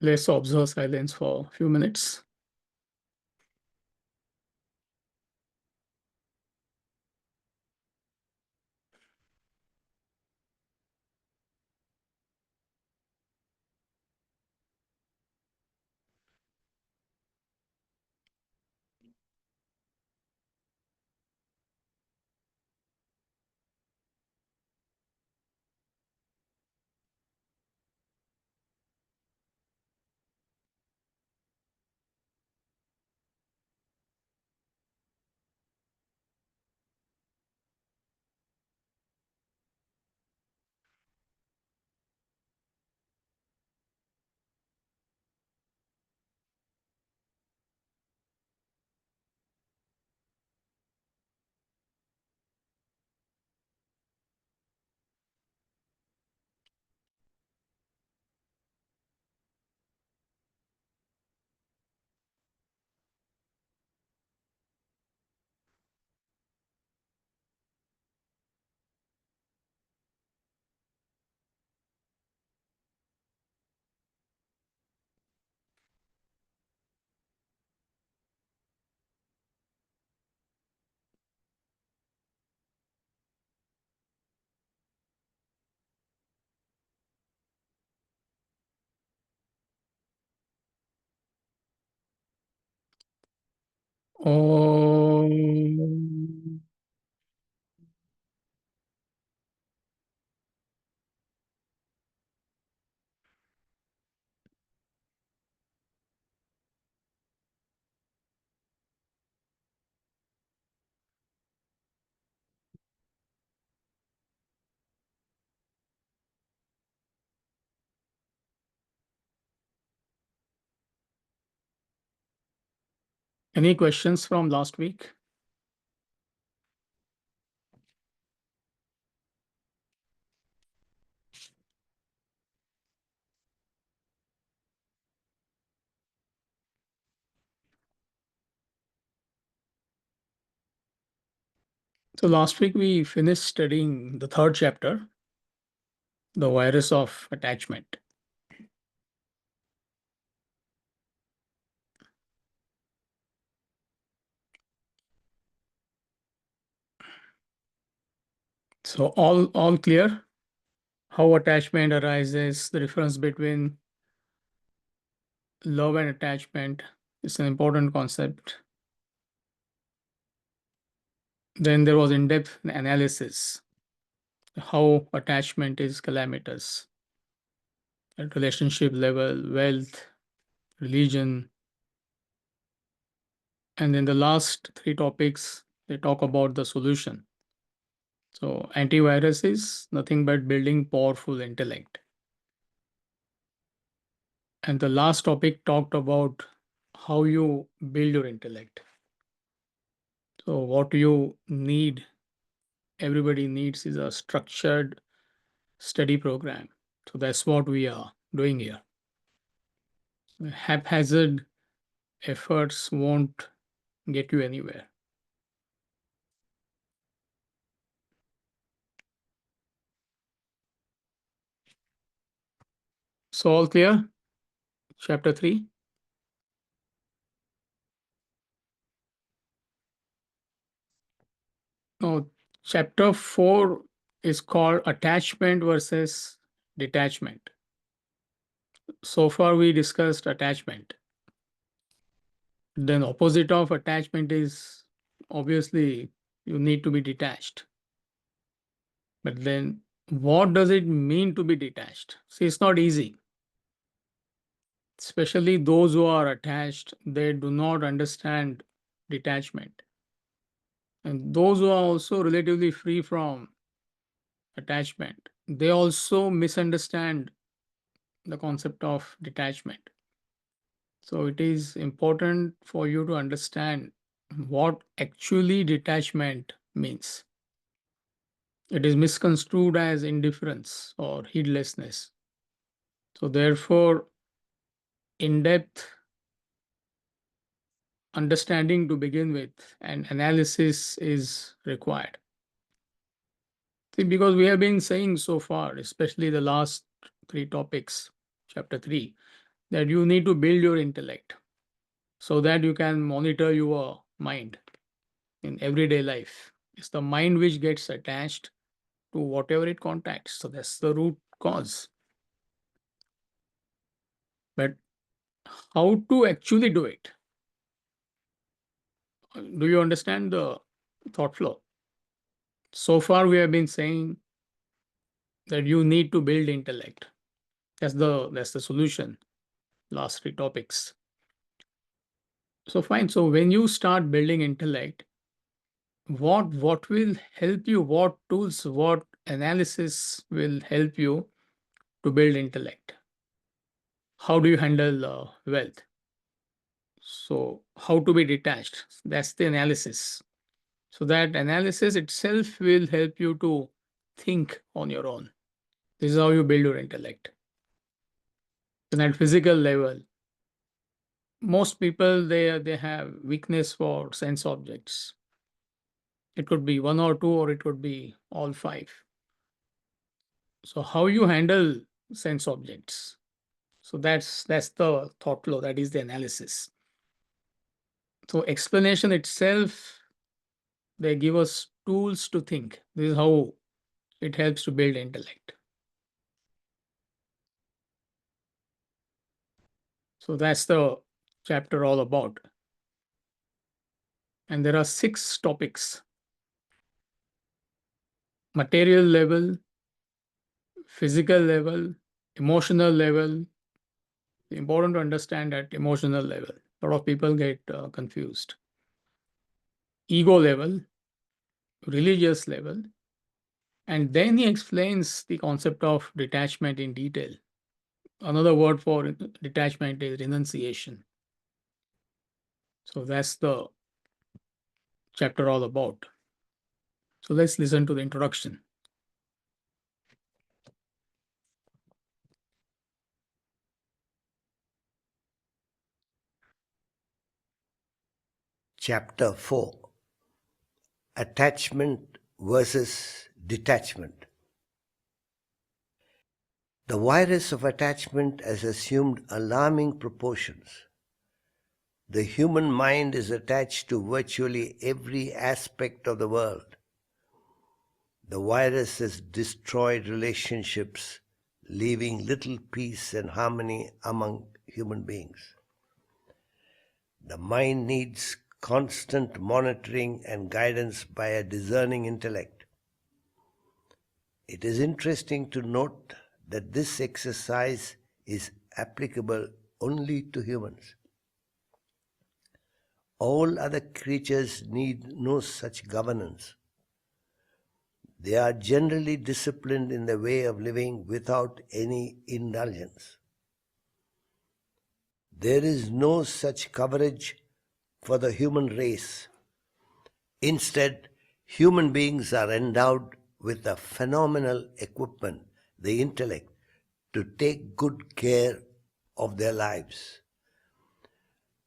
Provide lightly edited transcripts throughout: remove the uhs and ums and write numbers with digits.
Let's observe silence for a few minutes. Om. Any questions from last week? So last week we finished studying the third chapter, the virus of attachment. So all clear? How attachment arises, the difference between love and attachment is an important concept. Then there was in-depth analysis, how attachment is calamitous at relationship level, wealth, religion. And then the last three topics, they talk about the solution. So antivirus is nothing but building powerful intellect. And the last topic talked about how you build your intellect. So what you need, everybody needs is a structured study program. So that's what we are doing here. Haphazard efforts won't get you anywhere. So all clear? Chapter 3. Now, chapter 4 is called attachment versus detachment. So far we discussed attachment. Then opposite of attachment is obviously you need to be detached. But then what does it mean to be detached? See, it's not easy. Especially those who are attached, they do not understand detachment. And those who are also relatively free from attachment, they also misunderstand the concept of detachment. So it is important for you to understand what actually detachment means. It is misconstrued as indifference or heedlessness. So therefore, in-depth understanding to begin with and analysis is required. See, because we have been saying so far, especially the last three topics, chapter 3, that you need to build your intellect so that you can monitor your mind in everyday life. It's the mind which gets attached to whatever it contacts. So that's the root cause. But how to actually do it? Do you understand the thought flow? So far, we have been saying that you need to build intellect. That's the solution. Last three topics. So fine. So when you start building intellect, what will help you? What tools? What analysis will help you to build intellect? How do you handle wealth? So how to be detached? That's the analysis. So that analysis itself will help you to think on your own. This is how you build your intellect. And at physical level, most people they have weakness for sense objects. It could be one or two, or it could be all five. So how you handle sense objects? So that's the thought flow. That is the analysis. So explanation itself, they give us tools to think. This is how it helps to build intellect. So that's the chapter all about. And there are 6 topics: material level, physical level, emotional level. Important to understand at emotional level. A lot of people get confused. Ego level, religious level, and then he explains the concept of detachment in detail. Another word for detachment is renunciation. So that's the chapter all about. So let's listen to the introduction. Chapter 4: Attachment versus Detachment. The virus of attachment has assumed alarming proportions. The human mind is attached to virtually every aspect of the world. The virus has destroyed relationships, leaving little peace and harmony among human beings. The mind needs constant monitoring and guidance by a discerning intellect. It is interesting to note that this exercise is applicable only to humans. All other creatures need no such governance. They are generally disciplined in their way of living without any indulgence. There is no such coverage for the human race. Instead, human beings are endowed with a phenomenal equipment, the intellect, to take good care of their lives.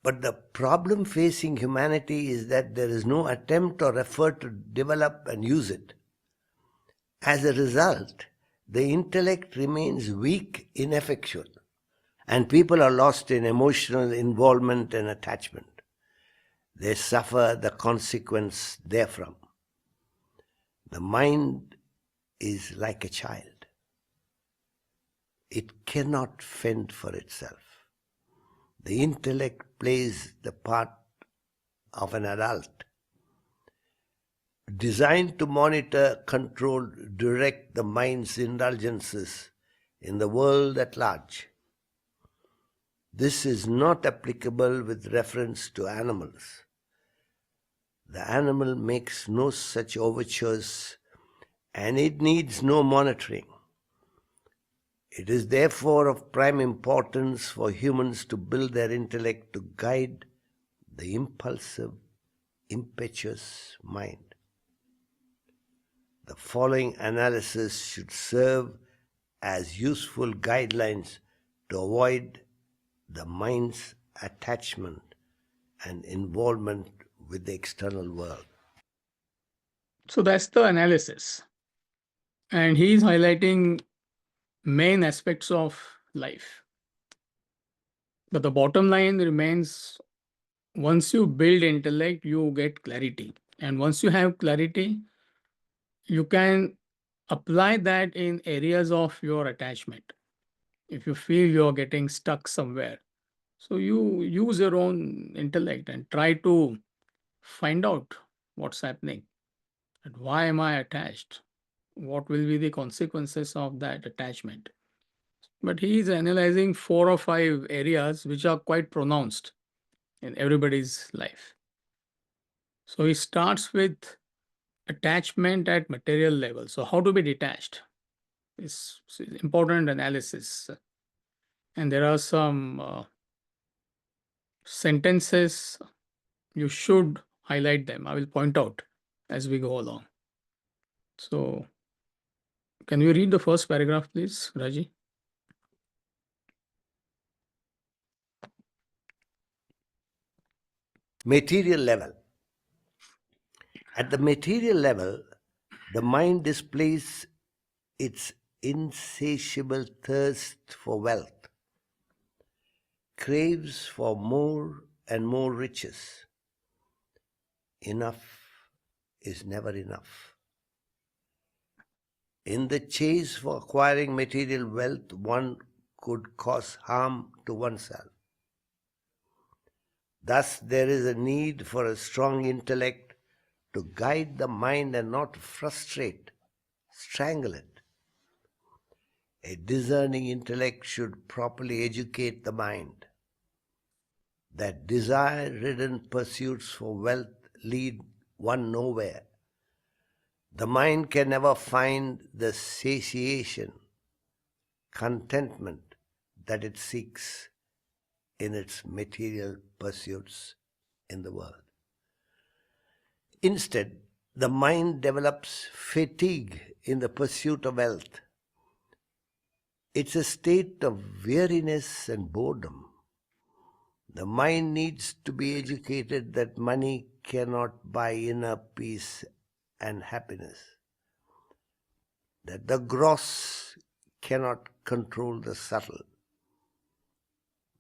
But the problem facing humanity is that there is no attempt or effort to develop and use it. As a result, the intellect remains weak, ineffectual, and people are lost in emotional involvement and attachment. They suffer the consequence therefrom. The mind is like a child. It cannot fend for itself. The intellect plays the part of an adult, designed to monitor, control, direct the mind's indulgences in the world at large. This is not applicable with reference to animals. The animal makes no such overtures and it needs no monitoring. It is therefore of prime importance for humans to build their intellect to guide the impulsive, impetuous mind. The following analysis should serve as useful guidelines to avoid the mind's attachment and involvement with the external world. So that's the analysis. And he is highlighting main aspects of life. But the bottom line remains, once you build intellect, you get clarity. And once you have clarity, you can apply that in areas of your attachment. If you feel you're getting stuck somewhere, so you use your own intellect and try to find out what's happening and why am I attached? What will be the consequences of that attachment? But he is analyzing 4 or 5 areas which are quite pronounced in everybody's life. So he starts with attachment at material level. So how to be detached is important analysis. And there are some sentences, you should highlight them. I will point out as we go along. So can you read the first paragraph, please, Raji? Material level. At the material level, the mind displays its insatiable thirst for wealth, craves for more and more riches. Enough is never enough. In the chase for acquiring material wealth, one could cause harm to oneself. Thus, there is a need for a strong intellect to guide the mind and not frustrate, strangle it. A discerning intellect should properly educate the mind that desire-ridden pursuits for wealth lead one nowhere. The mind can never find the satiation, contentment that it seeks in its material pursuits in the world. Instead, the mind develops fatigue in the pursuit of wealth. It's a state of weariness and boredom. The mind needs to be educated that money cannot buy inner peace and happiness, that the gross cannot control the subtle.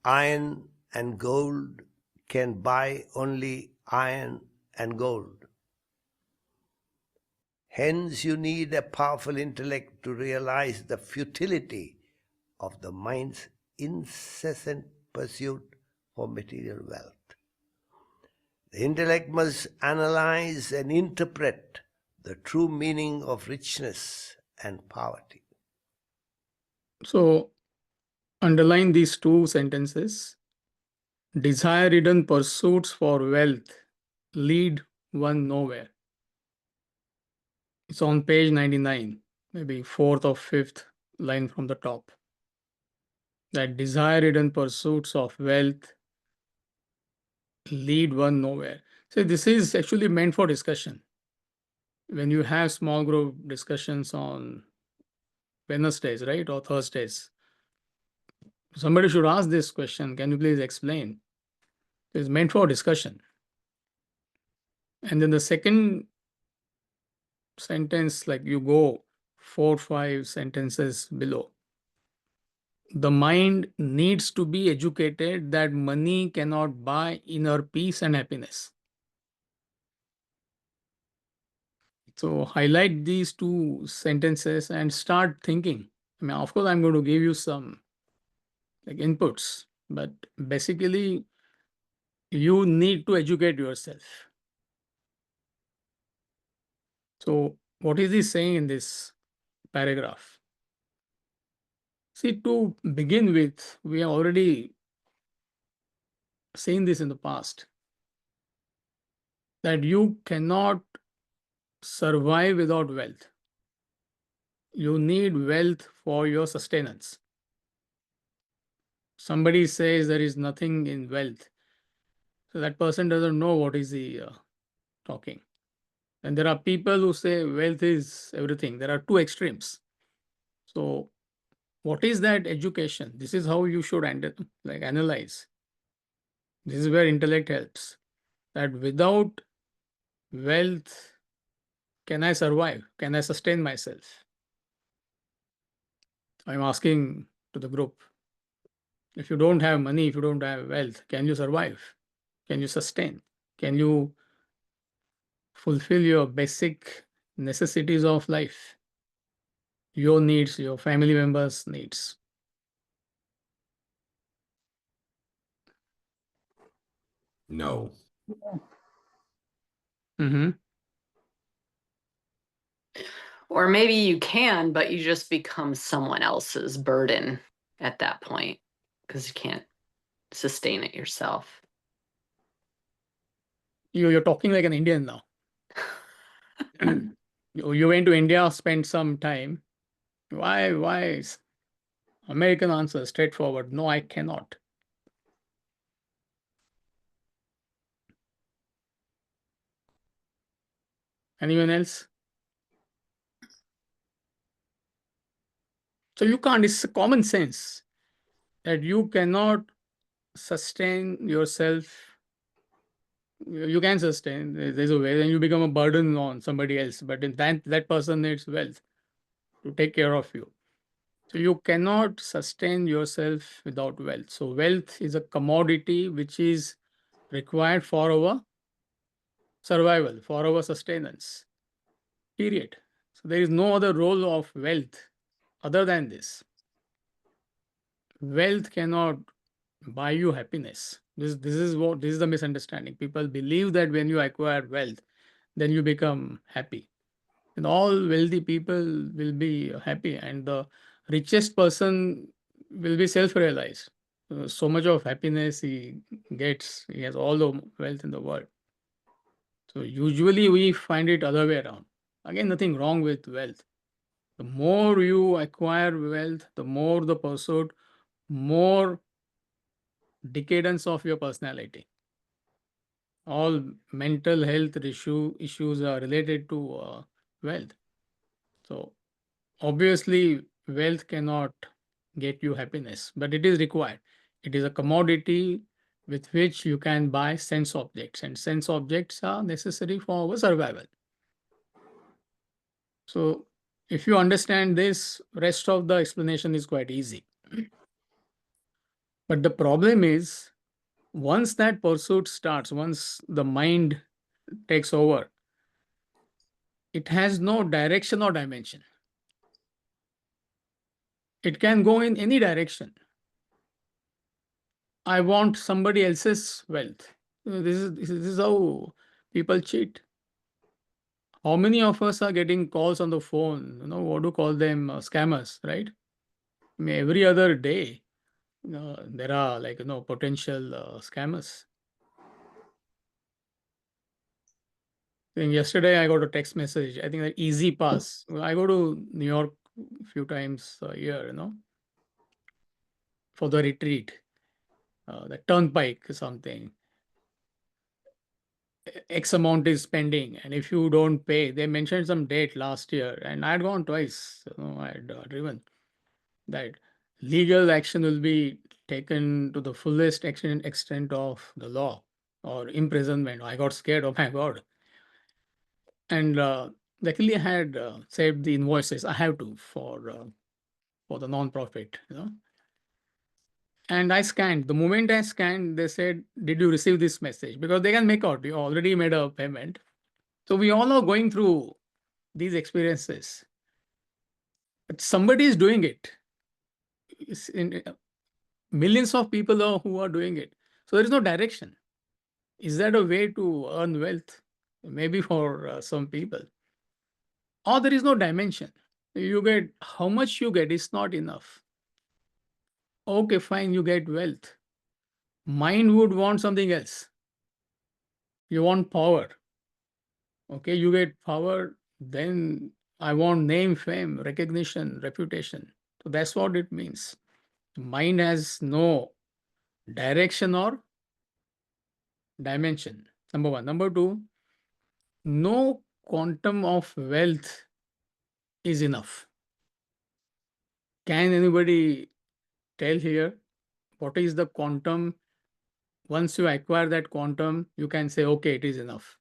Iron and gold can buy only iron and gold. Hence, you need a powerful intellect to realize the futility of the mind's incessant pursuit for material wealth. The intellect must analyze and interpret the true meaning of richness and poverty. So underline these 2 sentences. Desire-ridden pursuits for wealth lead one nowhere. It's on page 99, maybe 4th or 5th line from the top. That desire-ridden pursuits of wealth lead one nowhere. So this is actually meant for discussion. When you have small group discussions on Wednesdays, right, or Thursdays, somebody should ask this question, can you please explain? It's meant for discussion. And then the second sentence, like you go 4 or 5 sentences below, the mind needs to be educated that money cannot buy inner peace and happiness. So highlight these 2 sentences and start thinking. I mean, of course, I'm going to give you some like inputs, but basically, you need to educate yourself. So, what is he saying in this paragraph? See, to begin with, we have already seen this in the past that you cannot survive without wealth. You need wealth for your sustenance. Somebody says there is nothing in wealth, so that person doesn't know what is he talking. And there are people who say wealth is everything. There are 2 extremes. So, what is that education? This is how you should analyze. This is where intellect helps. That without wealth, can I survive? Can I sustain myself? I'm asking to the group. If you don't have money, if you don't have wealth, can you survive? Can you sustain? Can you fulfill your basic necessities of life? Your needs, your family members' needs. No. Mm-hmm. Or maybe you can, but you just become someone else's burden at that point because you can't sustain it yourself. You're talking like an Indian now. You went to India, spent some time. Why? American answer, straightforward. No, I cannot. Anyone else? So you can't. It's common sense that you cannot sustain yourself. You can sustain. There's a way, then you become a burden on somebody else. But in that person needs wealth to take care of you. So you cannot sustain yourself without wealth. So wealth is a commodity which is required for our survival, for our sustenance. Period. So there is no other role of wealth other than this. Wealth cannot buy you happiness. This is the misunderstanding. People believe that when you acquire wealth, then you become happy. And all wealthy people will be happy, and the richest person will be self-realized. So much of happiness he gets, he has all the wealth in the world. So usually we find it other way around. Again, nothing wrong with wealth. The more you acquire wealth, the more the pursuit, more decadence of your personality. All mental health issues are related to wealth. So obviously, wealth cannot get you happiness, but it is required. It is a commodity with which you can buy sense objects, and sense objects are necessary for our survival. So if you understand this, rest of the explanation is quite easy. But the problem is, once that pursuit starts, once the mind takes over, it has no direction or dimension. It can go in any direction. I want somebody else's wealth. This is how people cheat. How many of us are getting calls on the phone? What do you call them? Scammers, right? I mean, every other day, there are potential scammers. I think yesterday I got a text message. I think that Easy Pass. I go to New York a few times a year, for the retreat. The turnpike something. X amount is pending, and if you don't pay, they mentioned some date last year, and I had gone twice. I had driven that legal action will be taken to the fullest extent of the law, or imprisonment. I got scared. Oh my God! And luckily, I had saved the invoices. I have to for the non-profit. And I scanned. The moment I scanned, they said, "Did you receive this message?" Because they can make out you already made a payment. So we all are going through these experiences, but somebody is doing it. Millions of people who are doing it. So there is no direction. Is that a way to earn wealth? Maybe for some people. Or there is no dimension. You get how much you get is not enough. Okay, fine, you get wealth. Mind would want something else. You want power. Okay, you get power, then I want name, fame, recognition, reputation. So that's what it means. Mind has no direction or dimension. Number one. Number two, no quantum of wealth is enough. Can anybody tell here what is the quantum? Once you acquire that quantum, you can say, okay, it is enough.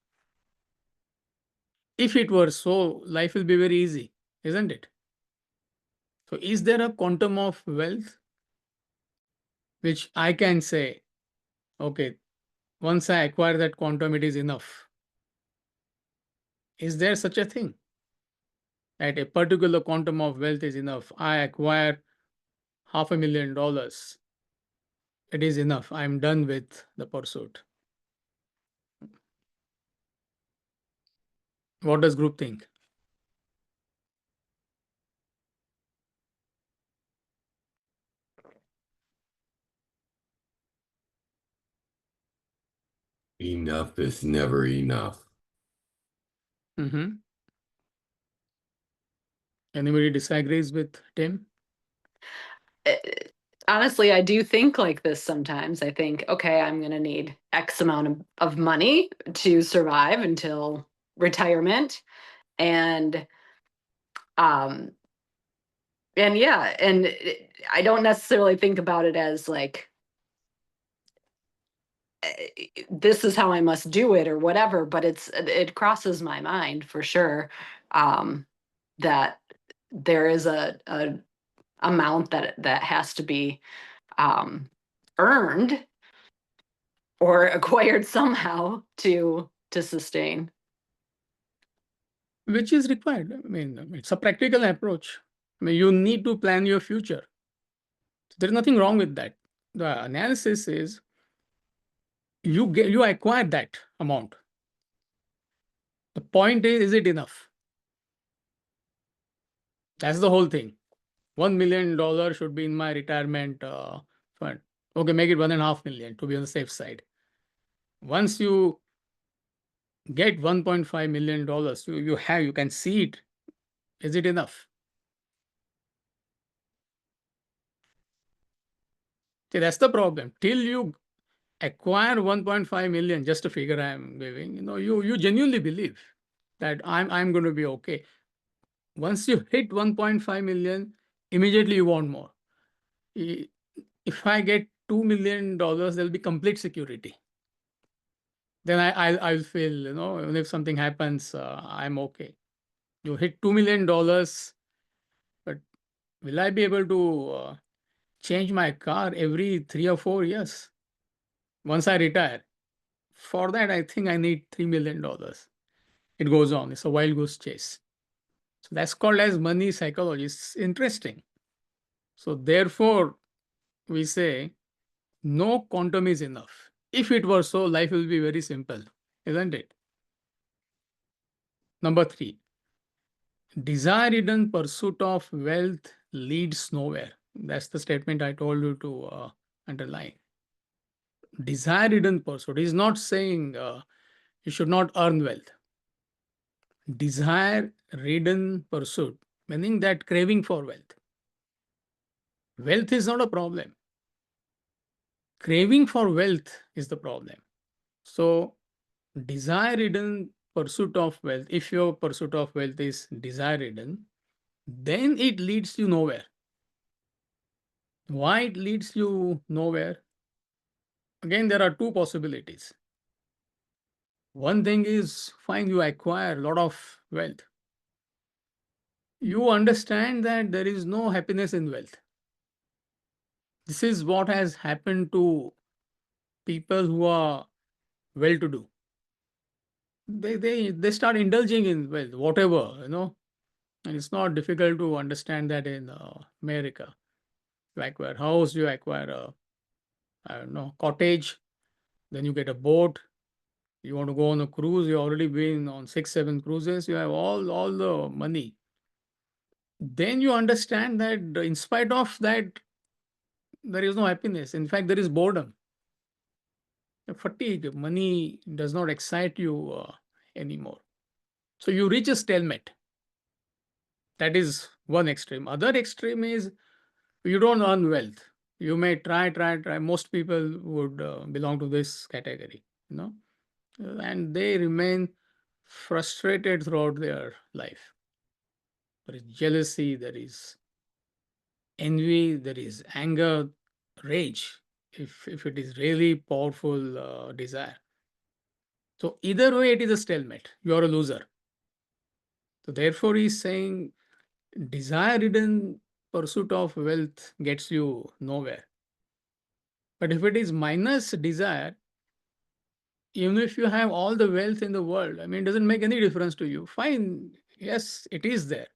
If it were so, life will be very easy, isn't it? So, is there a quantum of wealth? which I can say, okay, once I acquire that quantum, it is enough. Is there such a thing? That a particular quantum of wealth is enough. I acquire $500,000. It is enough. I'm done with the pursuit. What does group think? Enough is never enough. Mm-hmm. Anybody disagrees with Tim? Eh, honestly, I do think like this sometimes. I think, okay, I'm going to need X amount of money to survive until retirement. And, um, and yeah, and I don't necessarily think about it as like, this is how I must do it or whatever, but it crosses my mind for sure, that there is a amount that has to be earned or acquired somehow to sustain. Which is required. I mean, it's a practical approach. I mean, you need to plan your future. There's nothing wrong with that. The analysis is you acquire that amount. The point is it enough? That's the whole thing. $1 million should be in my retirement fund. Okay, make it 1.5 million to be on the safe side. Once you get $1.5 million, you can see it. Is it enough? See, that's the problem. Till you acquire 1.5 million, just a figure I'm giving, you genuinely believe that I'm going to be okay. Once you hit 1.5 million, immediately you want more. If I get $2 million, there'll be complete security. Then I'll feel, even if something happens, I'm okay. You hit $2 million, but will I be able to change my car every 3 or 4 years once I retire? For that, I think I need $3 million. It goes on. It's a wild goose chase. So that's called as money psychology. It's interesting. So therefore, we say no quantum is enough. If it were so, life will be very simple, isn't it? Number 3, desire-ridden pursuit of wealth leads nowhere. That's the statement I told you to underline. Desire-ridden pursuit is not saying you should not earn wealth. Desire-ridden pursuit, meaning that craving for wealth. Wealth is not a problem. Craving for wealth is the problem. So, desire-ridden pursuit of wealth, if your pursuit of wealth is desire-ridden, then it leads you nowhere. Why it leads you nowhere? Again, there are two possibilities. One thing is, fine, you acquire a lot of wealth. You understand that there is no happiness in wealth. This is what has happened to people who are well to do. They start indulging in wealth, whatever, and it's not difficult to understand that in America. You acquire a house, you acquire a, I don't know, cottage, then you get a boat. You want to go on a cruise, you've already been on 6, 7 cruises, you have all the money. Then you understand that in spite of that, there is no happiness. In fact, there is boredom, fatigue. Money does not excite you anymore. So you reach a stalemate. That is one extreme. Other extreme is you don't earn wealth. You may try. Most people would belong to this category, and they remain frustrated throughout their life. There is jealousy, there is envy, there is anger, rage, if it is really powerful desire. So either way, it is a stalemate. You are a loser. So therefore, he's saying desire-ridden pursuit of wealth gets you nowhere. But if it is minus desire, even if you have all the wealth in the world, I mean, it doesn't make any difference to you. Fine, yes, it is there.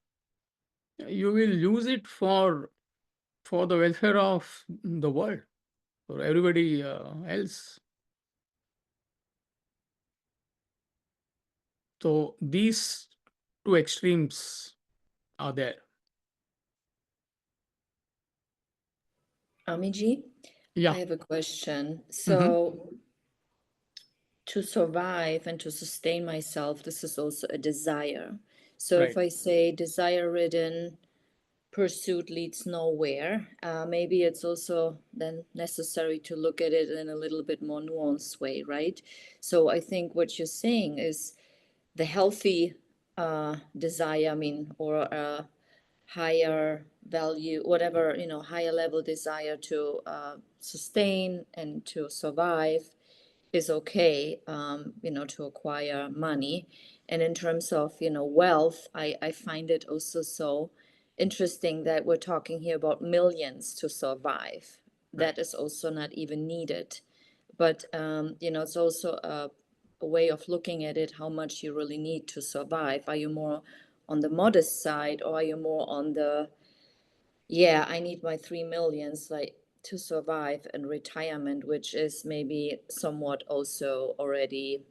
You will use it for the welfare of the world, for everybody else. So these two extremes are there. Amiji, Yeah. I have a question. Mhm. So, to survive and to sustain myself, this is also a desire. So, if Right. I say desire ridden pursuit leads nowhere, maybe it's also then necessary to look at it in a little bit more nuanced way, right? So, I think what you're saying is the healthy desire, I mean, or higher value, whatever, higher level desire to sustain and to survive is okay, to acquire money. And in terms of, wealth, I find it also so interesting that we're talking here about millions to survive. Right. That is also not even needed. But, it's also a way of looking at it, how much you really need to survive. Are you more on the modest side, or are you more on the, yeah, I need my 3 millions, like, to survive in retirement, which is maybe somewhat also already,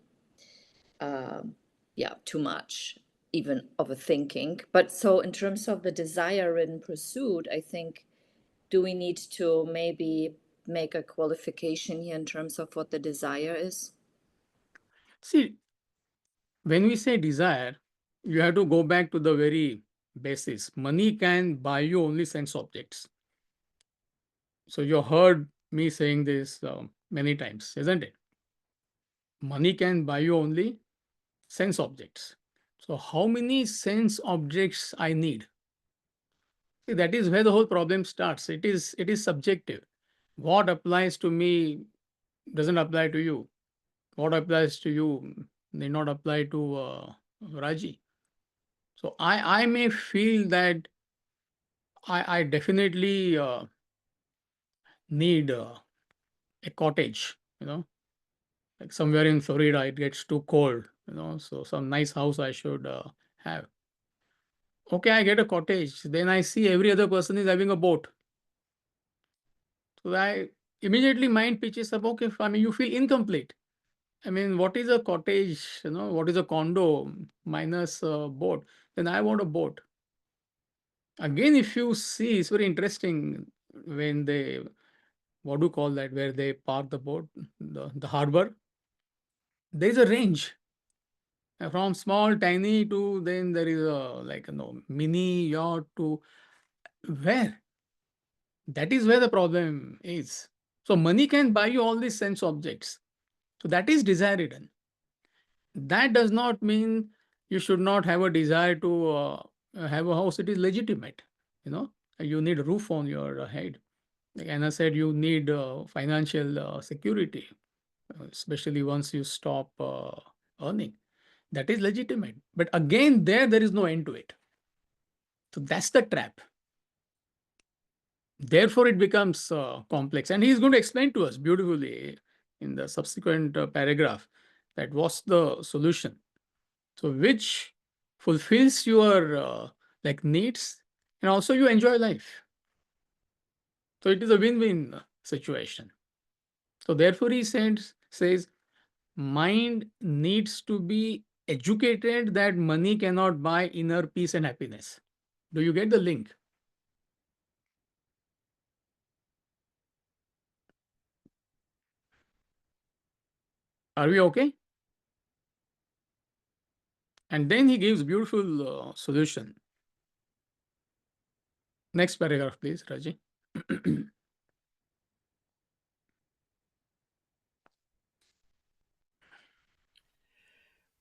yeah, too much even of a thinking. But so in terms of the desire-ridden pursuit, I think, do we need to maybe make a qualification here in terms of what the desire is? See, when we say desire, you have to go back to the very basis. Money can buy you only sense objects. So you heard me saying this many times, isn't it? Money can buy you only sense objects. So how many sense objects I need? See, that is where the whole problem starts. It is subjective. What applies to me doesn't apply to you. What applies to you may not apply to Raji. So I may feel that I definitely need a cottage, like somewhere in Florida, it gets too cold, so some nice house I should have. Okay, I get a cottage. Then I see every other person is having a boat. So I immediately mind pitches up, okay, I mean, you feel incomplete. I mean, what is a cottage, what is a condo minus a boat? Then I want a boat. Again, if you see, it's very interesting when they, what do you call that, where they park the boat, the harbor, there is a range. From small, tiny to then there is a like mini yacht to where? That is where the problem is. So money can buy you all these sense objects. So that is desire ridden. That does not mean you should not have a desire to have a house. It is legitimate. You know, you need a roof on your head. Like Anna said, you need financial security, especially once you stop earning. That is legitimate. But again, there is no end to it. So that's the trap. Therefore, it becomes complex. And he's going to explain to us beautifully in the subsequent paragraph that what's the solution. So, which fulfills your like needs and also you enjoy life. So, it is a win-win situation. So, therefore, says mind needs to be educated that money cannot buy inner peace and happiness. Do you get the link? Are we okay? And then he gives beautiful solution. Next paragraph, please, Raji.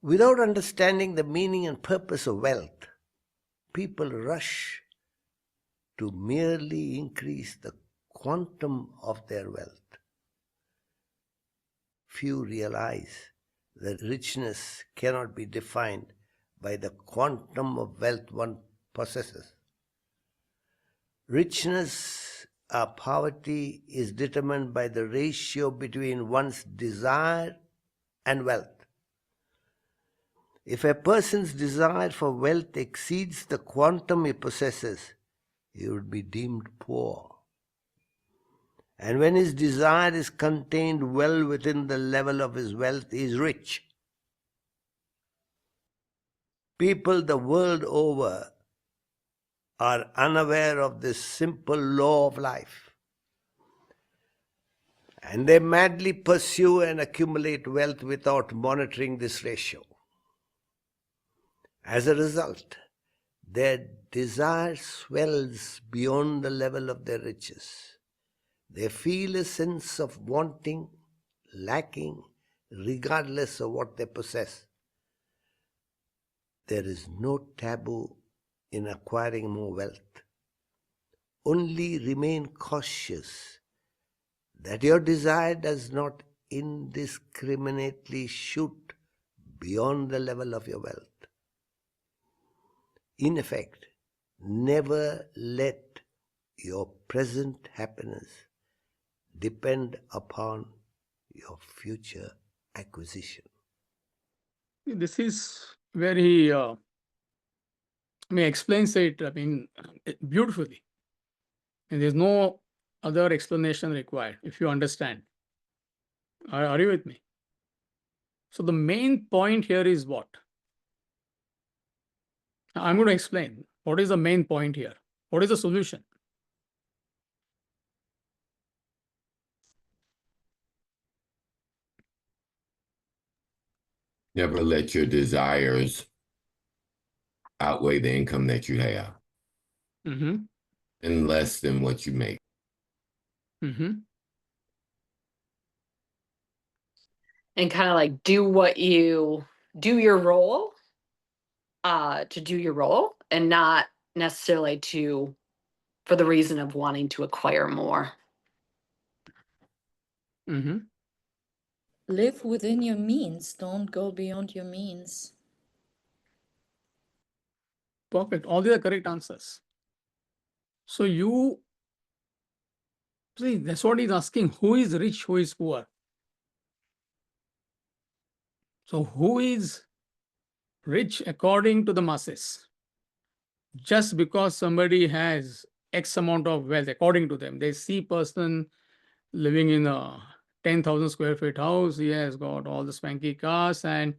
Without understanding the meaning and purpose of wealth, people rush to merely increase the quantum of their wealth. Few realize that richness cannot be defined by the quantum of wealth one possesses. Richness poverty is determined by the ratio between one's desire and wealth. If a person's desire for wealth exceeds the quantum he possesses, he would be deemed poor. And when his desire is contained well within the level of his wealth, he is rich. People the world over are unaware of this simple law of life, and they madly pursue and accumulate wealth without monitoring this ratio. As a result, their desire swells beyond the level of their riches. They feel a sense of wanting, lacking, regardless of what they possess. There is no taboo in acquiring more wealth. Only remain cautious that your desire does not indiscriminately shoot beyond the level of your wealth. In effect, never let your present happiness depend upon your future acquisition. This is where he explains it, beautifully. And there's no other explanation required if you understand. Are you with me? So the main point here is what? I'm going to explain what is the main point here. What is the solution? Never let your desires outweigh the income that you have Mm-hmm. and less than what you make. Mm-hmm. And kind of like do your role to do your role and not necessarily for the reason of wanting to acquire more. Mm-hmm. Live within your means. Don't go beyond your means. Perfect. All these are correct answers. So you see, that's what he's asking. Who is rich? Who is poor? So who is rich according to the masses? Just because somebody has X amount of wealth, according to them, they see person living in a 10,000 square feet house. He has got all the swanky cars and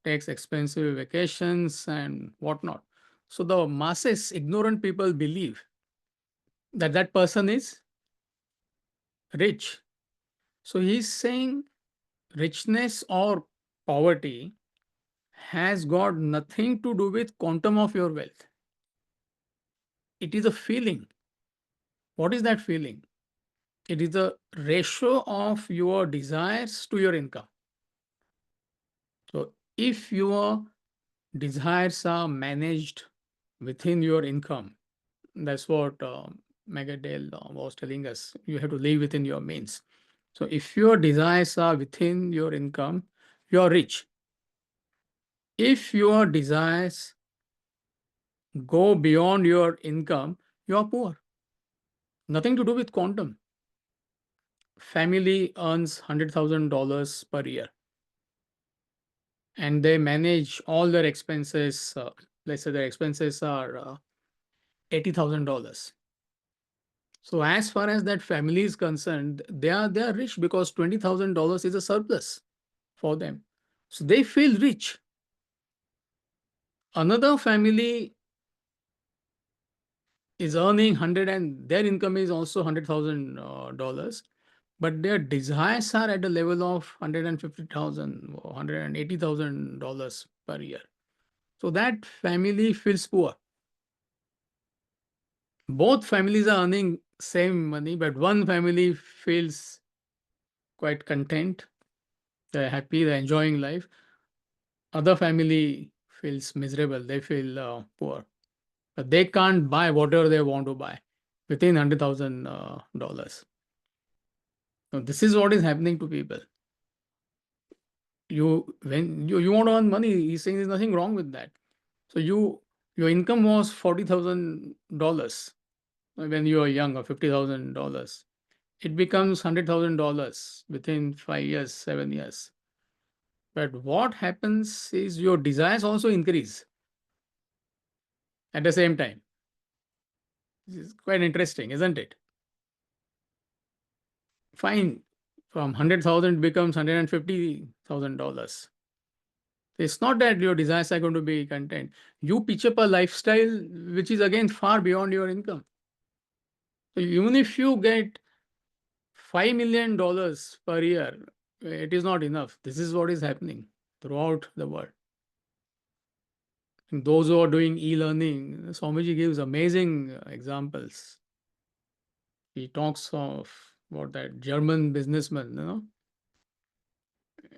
takes expensive vacations and whatnot. So the masses, ignorant people believe that that person is rich. So he's saying richness or poverty has got nothing to do with quantum of your wealth. It is a feeling. What is that feeling? It is the ratio of your desires to your income. So if your desires are managed within your income, that's what Megadale was telling us. You have to live within your means. So if your desires are within your income, you are rich. If your desires go beyond your income, you are poor. Nothing to do with quantum. Family earns $100,000 per year and they manage all their expenses. Let's say their expenses are $80,000. So as far as that family is concerned, they are rich because $20,000 is a surplus for them. So they feel rich. Another family is earning 100 and their income is also $100,000, but their desires are at a level of $150,000 or $180,000 per year. So that family feels poor. Both families are earning same money, but one family feels quite content. They're happy, they're enjoying life. Other family feels miserable, they feel poor. But they can't buy whatever they want to buy within $100,000. So this is what is happening to people. When you want to earn money, he's saying there's nothing wrong with that. So your income was $40,000. when you are young, or $50,000, it becomes $100,000 within 5 years, 7 years. But what happens is your desires also increase at the same time. This is quite interesting, isn't it? Fine, from 100,000 becomes $150,000. It's not that your desires are going to be content. You pitch up a lifestyle which is again far beyond your income. So even if you get $5 million per year, it is not enough. This is what is happening throughout the world. And those who are doing e-learning, Swamiji gives amazing examples. He talks of about that German businessman.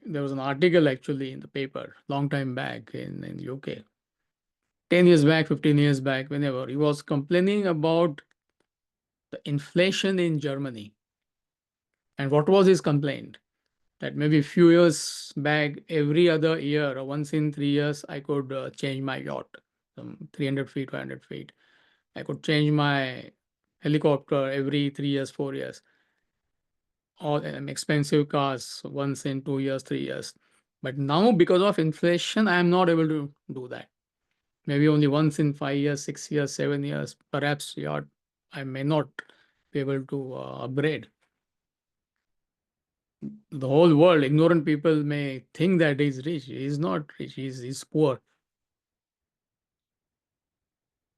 There was an article actually in the paper long time back in UK. 10 years back, 15 years back, whenever, he was complaining about the inflation in Germany. And what was his complaint? That maybe a few years back, every other year or once in 3 years, I could change my yacht, some 300 feet, 500 feet. I could change my helicopter every 3 years, 4 years. All expensive cars once in 2 years, 3 years. But now, because of inflation, I am not able to do that. Maybe only once in 5 years, 6 years, 7 years, perhaps yacht, I may not be able to upgrade. The whole world, ignorant people may think that he's rich. He's not rich, he's poor.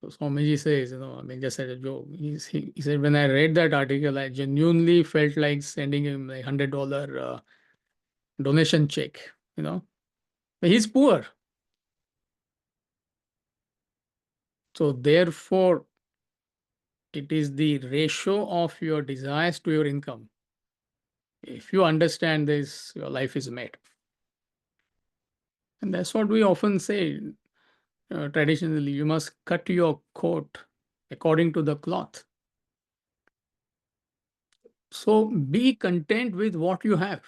So Swamiji says, I mean, just as a joke, he said, when I read that article, I genuinely felt like sending him a $100 donation check, But he's poor. So therefore, it is the ratio of your desires to your income. If you understand this, your life is made. And that's what we often say traditionally. You must cut your coat according to the cloth. So be content with what you have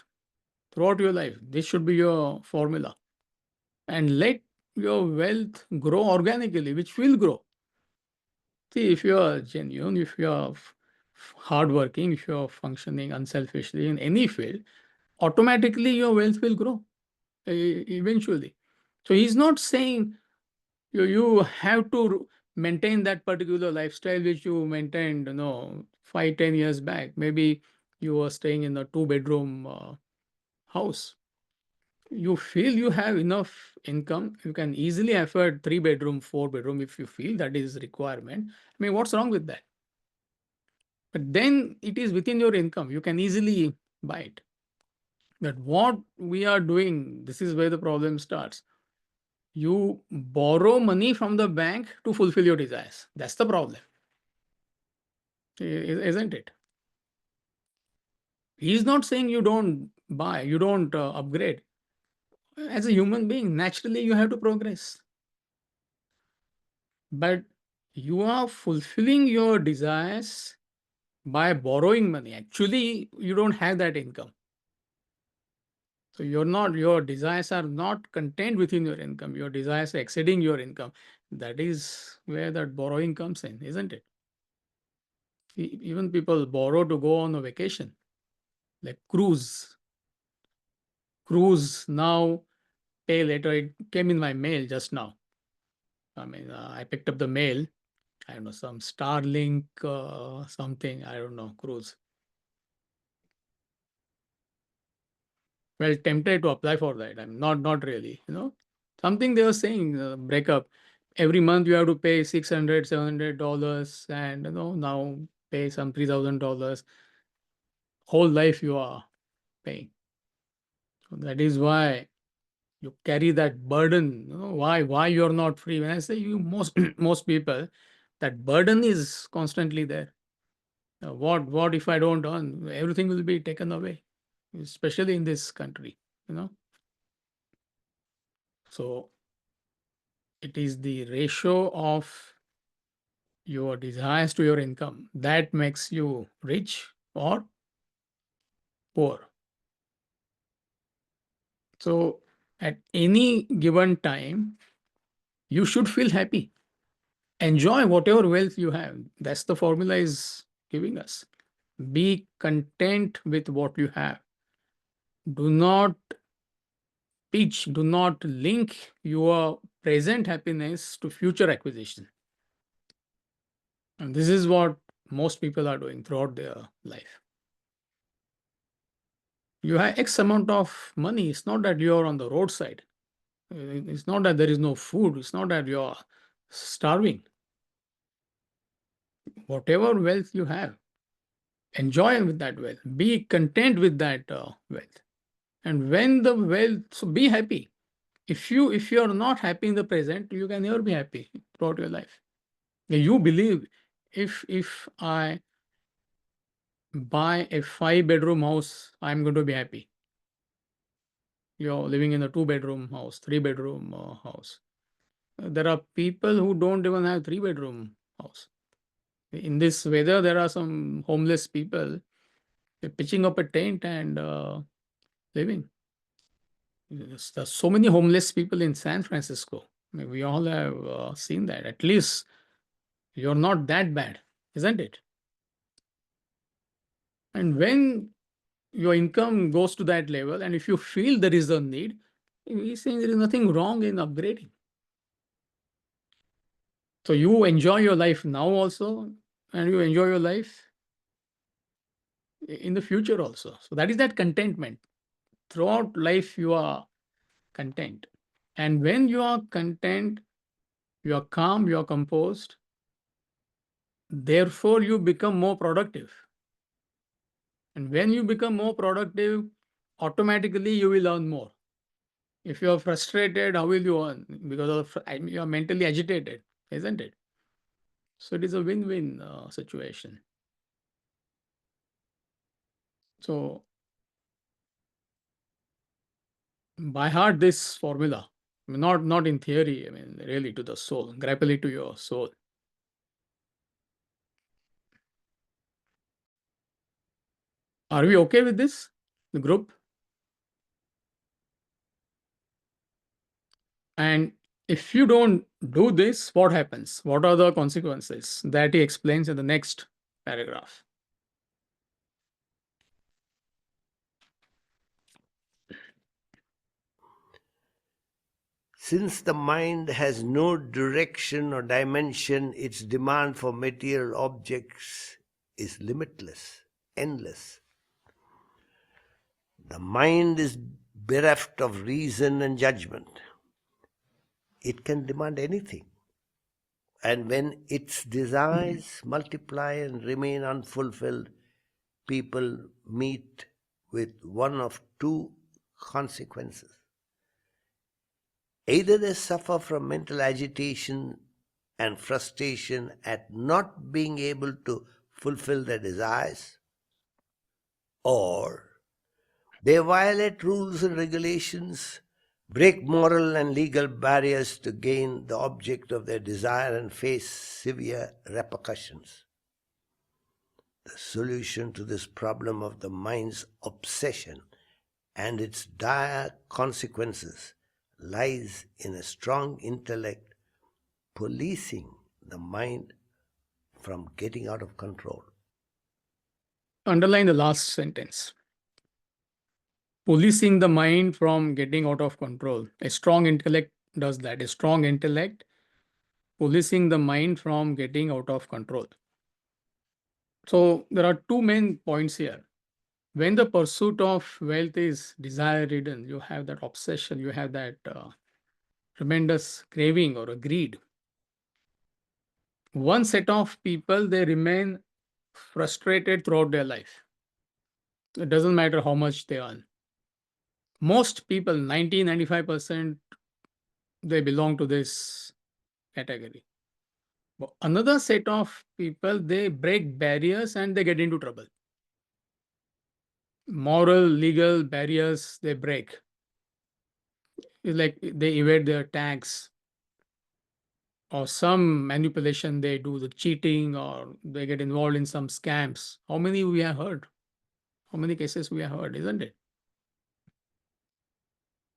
throughout your life. This should be your formula. And let your wealth grow organically, which will grow. See, if you are genuine, if you are hardworking, if you are functioning unselfishly in any field, automatically your wealth will grow eventually. So he's not saying you have to maintain that particular lifestyle which you maintained 5-10 years back. Maybe you were staying in a 2-bedroom house. You feel you have enough income, you can easily afford 3-bedroom, 4-bedroom if you feel that is requirement. I mean, what's wrong with that? But then it is within your income, you can easily buy it. But what we are doing, this is where the problem starts. You borrow money from the bank to fulfill your desires. That's the problem, isn't it? He's not saying you don't buy, you don't upgrade. As a human being, naturally you have to progress. But you are fulfilling your desires by borrowing money. Actually, you don't have that income. So your desires are not contained within your income. Your desires are exceeding your income. That is where that borrowing comes in, isn't it? Even people borrow to go on a vacation, like cruise. Cruise now, pay later. It came in my mail just now. I mean, I picked up the mail. I don't know, some Starlink something. I don't know, cruise. Well, tempted to apply for that. I'm not really. Something they were saying, breakup. Every month you have to pay $600, $700, and now pay some $3,000. Whole life you are paying. So that is why you carry that burden. Why you're not free? When I say you, most people, that burden is constantly there. What if I don't earn? Everything will be taken away, especially in this country. So it is the ratio of your desires to your income that makes you rich or poor. So at any given time, you should feel happy. enjoy whatever wealth you have. That's the formula is giving us. Be content with what you have. Do not pitch, do not link your present happiness to future acquisition. And this is what most people are doing throughout their life. You have X amount of money. It's not that you're on the roadside. It's not that there is no food. It's not that you're starving. Whatever wealth you have, enjoy with that wealth. Be content with that wealth. And when the wealth, so be happy. If you're not happy in the present, you can never be happy throughout your life. You believe if I buy a 5-bedroom house, I'm going to be happy. You're living in a 2-bedroom house, 3-bedroom house. There are people who don't even have 3-bedroom house. In this weather, there are some homeless people. They're pitching up a tent and living. There's so many homeless people in San Francisco. I mean, we all have seen that. At least you're not that bad, isn't it? And when your income goes to that level, and if you feel there is a need, he's saying there is nothing wrong in upgrading. So you enjoy your life now also, and you enjoy your life in the future also. So that is that contentment. Throughout life, you are content. And when you are content, you are calm, you are composed. Therefore, you become more productive. And when you become more productive, automatically you will earn more. If you are frustrated, how will you earn? Because you are mentally agitated, isn't it? So it is a win-win situation. So by heart this formula, I mean, not in theory, I mean really to the soul, grapple it to your soul. Are we okay with this, the group? And if you don't do this, what happens? What are the consequences? That he explains in the next paragraph. Since the mind has no direction or dimension, its demand for material objects is limitless, endless. The mind is bereft of reason and judgment. It can demand anything. And when its desires multiply and remain unfulfilled, people meet with one of two consequences. Either they suffer from mental agitation and frustration at not being able to fulfill their desires, or they violate rules and regulations, break moral and legal barriers to gain the object of their desire, and face severe repercussions. The solution to this problem of the mind's obsession and its dire consequences lies in a strong intellect policing the mind from getting out of control. Underline the last sentence. Policing the mind from getting out of control. A strong intellect does that. A strong intellect policing the mind from getting out of control. So there are two main points here. When the pursuit of wealth is desire-ridden, you have that obsession, you have that tremendous craving or a greed. One set of people, they remain frustrated throughout their life. It doesn't matter how much they earn. Most people, 90-95%, they belong to this category. But another set of people, they break barriers and they get into trouble. Moral, legal barriers, they break. It's like they evade their tax or some manipulation they do, the cheating, or they get involved in some scams. How many we have heard? How many cases we have heard, isn't it?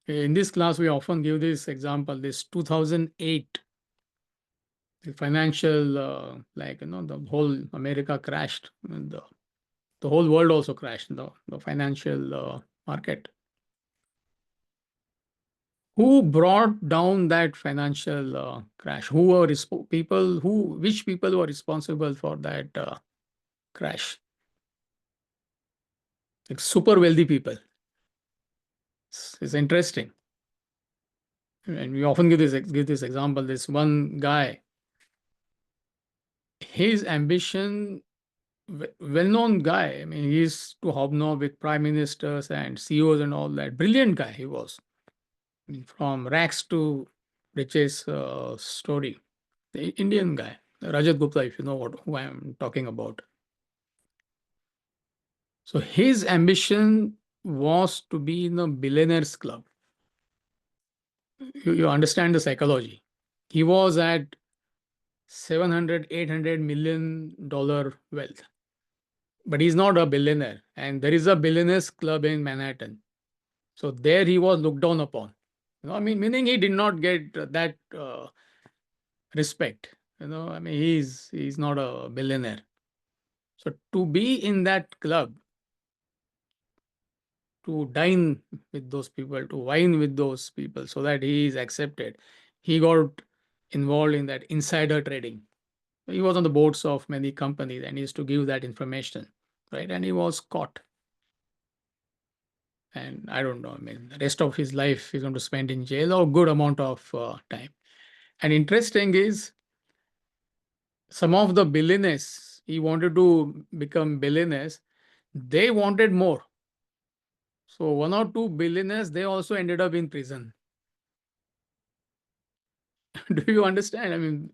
In this class, we often give this example, this 2008 The financial, the whole America crashed. And the whole world also crashed, the financial market. Who brought down that financial crash? Who were people? Which people were responsible for that crash? Like super wealthy people. It's interesting. And we often give this example. This one guy, his ambition, well-known guy. I mean, he used to hobnob with prime ministers and CEOs and all that. Brilliant guy he was. I mean, from rags to riches story. The Indian guy, Rajat Gupta, if you know who I'm talking about. So his ambition was to be in a billionaires club. You understand the psychology. He was at 700, $800 million wealth. But he's not a billionaire. And there is a billionaires club in Manhattan. So there he was looked down upon. I mean, meaning he did not get that respect. I mean, he's not a billionaire. So to be in that club, to dine with those people, to wine with those people, so that he is accepted, he got involved in that insider trading. He was on the boards of many companies and he used to give that information, right? And he was caught. And I don't know, I mean, the rest of his life he's going to spend in jail or a good amount of time. And interesting is, some of the billionaires, he wanted to become billionaires, they wanted more. So 1 or 2 billionaires, they also ended up in prison. Do you understand? I mean,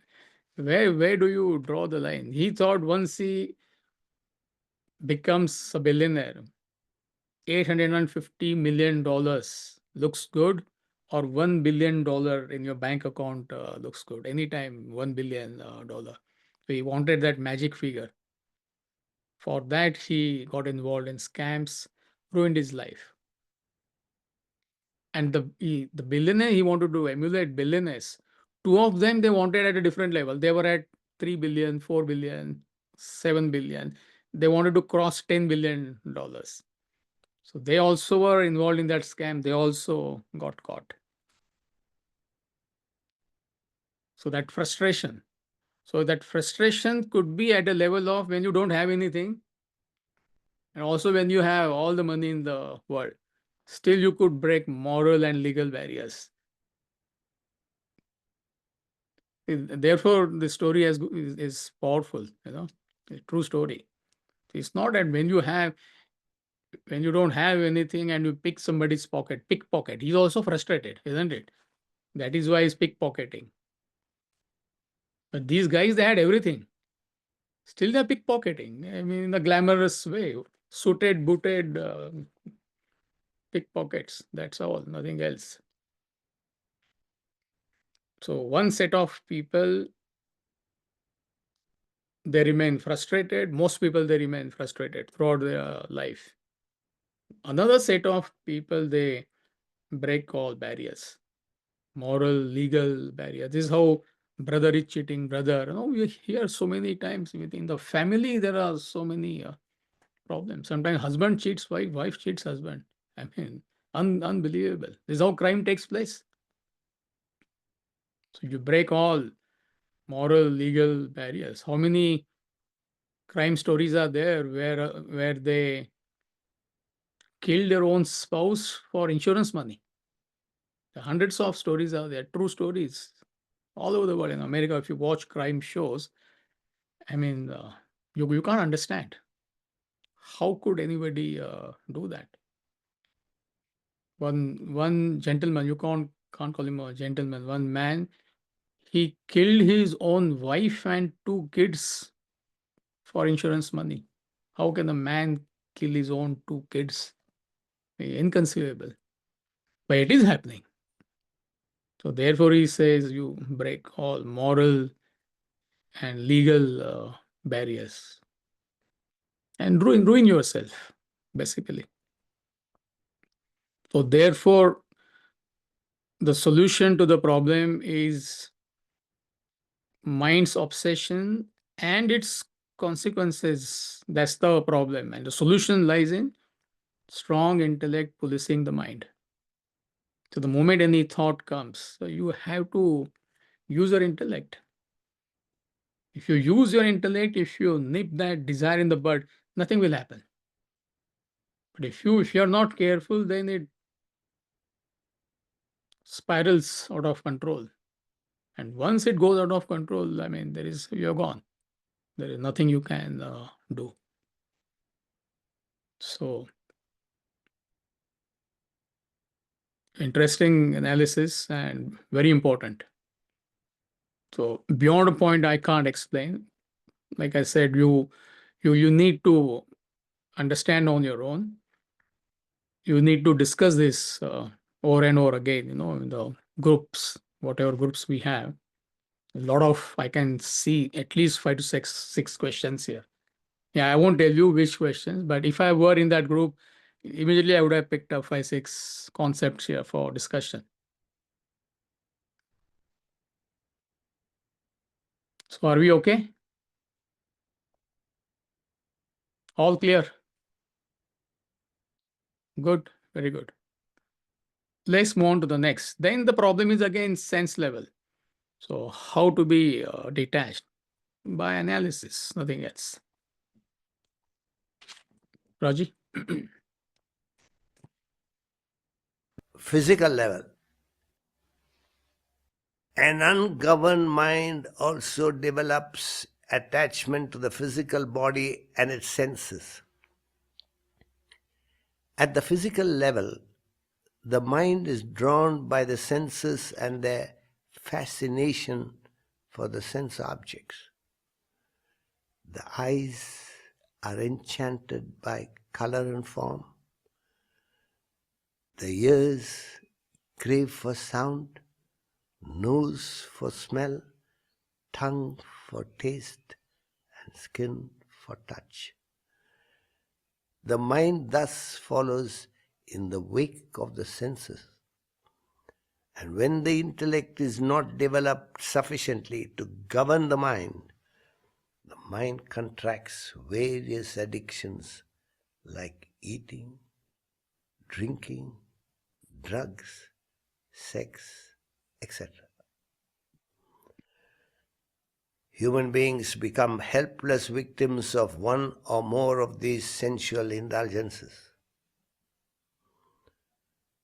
where do you draw the line? He thought once he becomes a billionaire, $850 million looks good, or $1 billion in your bank account looks good. Anytime $1 billion. So he wanted that magic figure. For that, he got involved in scams, ruined his life. And the billionaire he wanted to emulate billionaires. Two of them they wanted at a different level. They were at 3 billion, 4 billion, 7 billion. They wanted to cross $10 billion. So they also were involved in that scam. They also got caught. So that frustration. So that frustration could be at a level of when you don't have anything, and also when you have all the money in the world. Still, you could break moral and legal barriers. Therefore, the story is powerful, a true story. It's not that when you don't have anything and you pick somebody's pickpocket. He's also frustrated, isn't it? That is why he's pickpocketing. But these guys, they had everything. Still, they're pickpocketing. I mean, in a glamorous way, suited, booted pickpockets. That's all, nothing else. So one set of people, they remain frustrated. Most people, they remain frustrated throughout their life. Another set of people, they break all barriers, moral, legal barriers. This is how brother is cheating brother. We hear so many times within the family, there are so many problems. Sometimes husband cheats wife, wife cheats husband. I mean, unbelievable. This is how crime takes place. So you break all moral, legal barriers. How many crime stories are there where they kill their own spouse for insurance money? Hundreds of stories are there, true stories, all over the world. In America, if you watch crime shows, I mean, you can't understand. How could anybody do that? One gentleman, you can't call him a gentleman. One man, he killed his own wife and 2 kids for insurance money. How can a man kill his own 2 kids? Inconceivable. But it is happening. So therefore, he says you break all moral and legal barriers and ruin yourself, basically. So therefore, the solution to the problem is mind's obsession and its consequences. That's the problem. And the solution lies in strong intellect policing the mind. So the moment any thought comes, so you have to use your intellect. If you use your intellect, if you nip that desire in the bud, nothing will happen. But if you're not careful, then it spirals out of control. And once it goes out of control, I mean, you're gone. There is nothing you can do. So, interesting analysis and very important. So, beyond a point, I can't explain. Like I said, you need to understand on your own. You need to discuss this over and over again. In the groups, whatever groups we have. A lot of I can see at least 5 to 6 questions here. Yeah, I won't tell you which questions, but if I were in that group, immediately I would have picked up 5, 6 concepts here for discussion. So are we okay? All clear? Good, very good. Let's move on to the next. Then the problem is again sense level. So how to be detached? By analysis, nothing else. Raji? Physical level. An ungoverned mind also develops attachment to the physical body and its senses. At the physical level, the mind is drawn by the senses and their fascination for the sense objects. The eyes are enchanted by color and form. The ears crave for sound, nose for smell, tongue for taste, and skin for touch. The mind thus follows in the wake of the senses. And when the intellect is not developed sufficiently to govern the mind contracts various addictions like eating, drinking, drugs, sex, etc. Human beings become helpless victims of one or more of these sensual indulgences.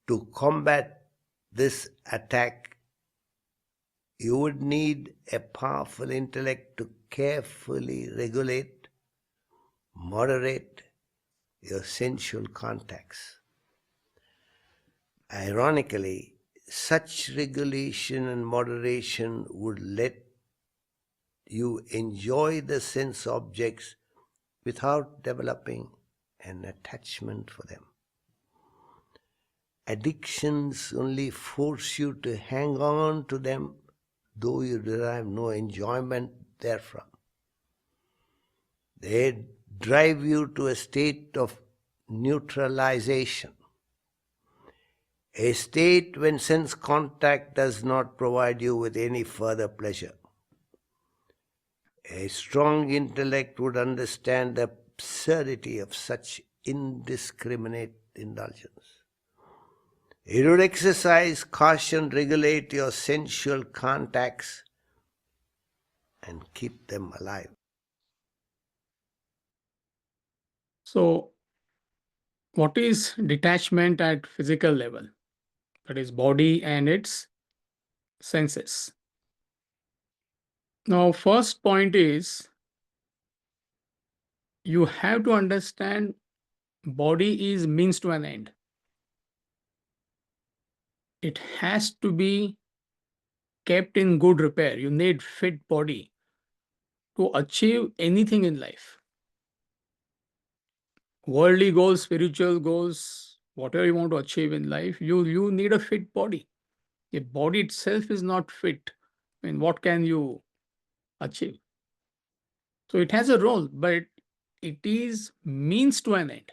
To combat this attack, you would need a powerful intellect to carefully regulate, moderate your sensual contacts. Ironically, such regulation and moderation would let you enjoy the sense objects without developing an attachment for them. Addictions only force you to hang on to them, though you derive no enjoyment therefrom. They drive you to a state of neutralization, a state when sense contact does not provide you with any further pleasure. A strong intellect would understand the absurdity of such indiscriminate indulgence. It would exercise caution, regulate your sensual contacts, and keep them alive. So what is detachment at physical level? That is body and its senses. Now, first point is you have to understand body is means to an end. It has to be kept in good repair. You need fit body to achieve anything in life. Worldly goals, spiritual goals, whatever you want to achieve in life, you need a fit body. If body itself is not fit, I mean, what can you achieve? So it has a role, but it is means to an end.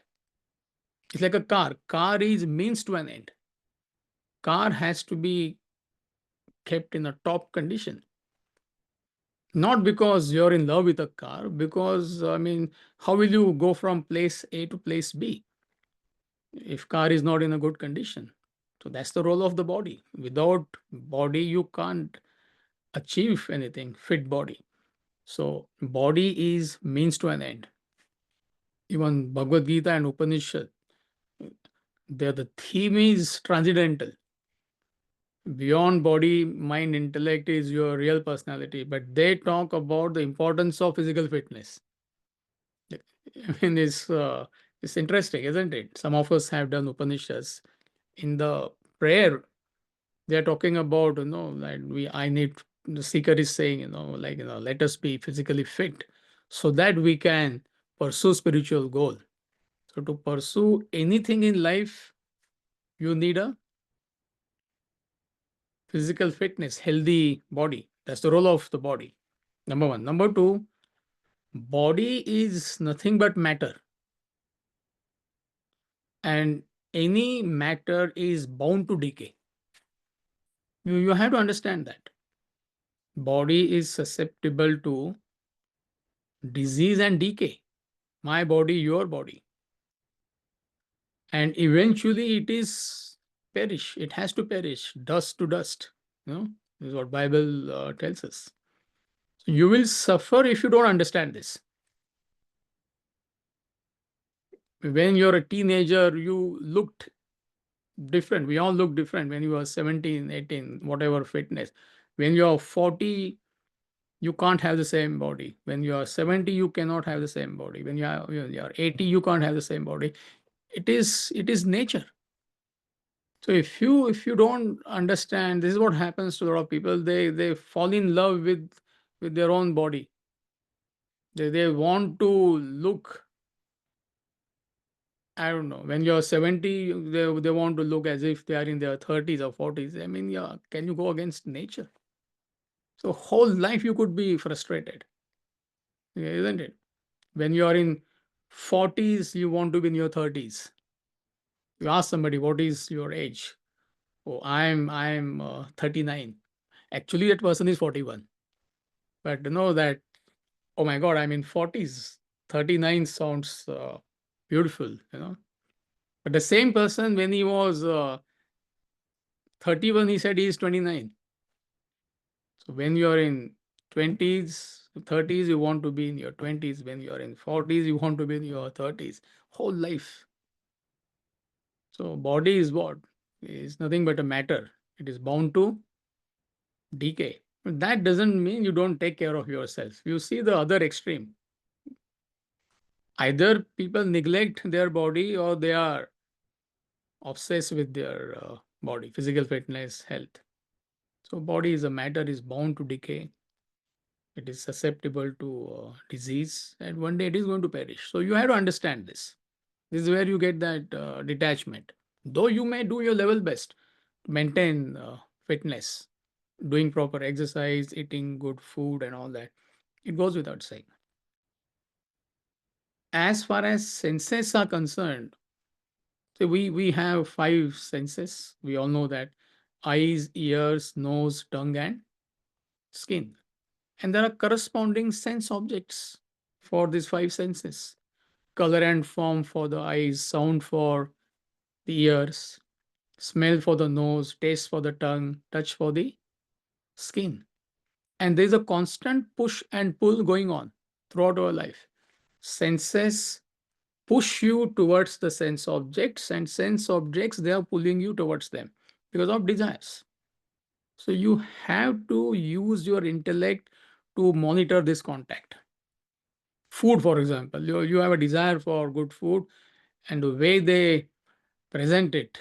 It's like a car. Car is means to an end. Car has to be kept in a top condition. Not because you're in love with a car, because, I mean, how will you go from place A to place B if car is not in a good condition? So that's the role of the body. Without body, you can't achieve anything, fit body. So body is means to an end. Even Bhagavad Gita and Upanishad, the theme is transcendental. Beyond body, mind, intellect is your real personality, but they talk about the importance of physical fitness. I mean, it's interesting, isn't it? Some of us have done Upanishads. In the prayer, they are talking about, like I need, the seeker is saying, like, let us be physically fit so that we can pursue spiritual goal. So to pursue anything in life, you need a physical fitness, healthy body. That's the role of the body. Number one. Number two, body is nothing but matter. And any matter is bound to decay. You have to understand that. Body is susceptible to disease and decay. My body, your body. And eventually it is perish. It has to perish, dust to dust. This is what Bible tells us. So you will suffer if you don't understand this. When you're a teenager, you looked different. We all look different when you are 17, 18, whatever fitness. When you're 40, you can't have the same body. When you are 70, you cannot have the same body. When you are 80, you can't have the same body. It is nature. So if you don't understand, this is what happens to a lot of people. They fall in love with their own body. They want to look, I don't know, when you're 70, they want to look as if they are in their 30s or 40s. I mean, yeah, can you go against nature? So whole life you could be frustrated, isn't it? When you are in 40s, you want to be in your 30s. You ask somebody, what is your age? Oh, I'm 39. Actually, that person is 41. But that, oh my God, I'm in 40s. 39 sounds beautiful. But the same person, when he was 31, he said he is 29. So when you are in 20s, 30s, you want to be in your 20s. When you are in 40s, you want to be in your 30s. Whole life. So body is what? Is nothing but a matter. It is bound to decay. But that doesn't mean you don't take care of yourself. You see the other extreme. Either people neglect their body or they are obsessed with their body, physical fitness, health. So body is a matter, is bound to decay. It is susceptible to disease, and one day it is going to perish. So you have to understand this. This is where you get that detachment. Though you may do your level best to maintain fitness, doing proper exercise, eating good food, and all that, it goes without saying. As far as senses are concerned, so we have five senses. We all know that: eyes, ears, nose, tongue, and skin. And there are corresponding sense objects for these five senses: color and form for the eyes, sound for the ears, smell for the nose, taste for the tongue, touch for the skin. And there's a constant push and pull going on throughout our life. Senses push you towards the sense objects, and sense objects, they are pulling you towards them because of desires. So you have to use your intellect to monitor this contact. Food, for example, you have a desire for good food, and the way they present it,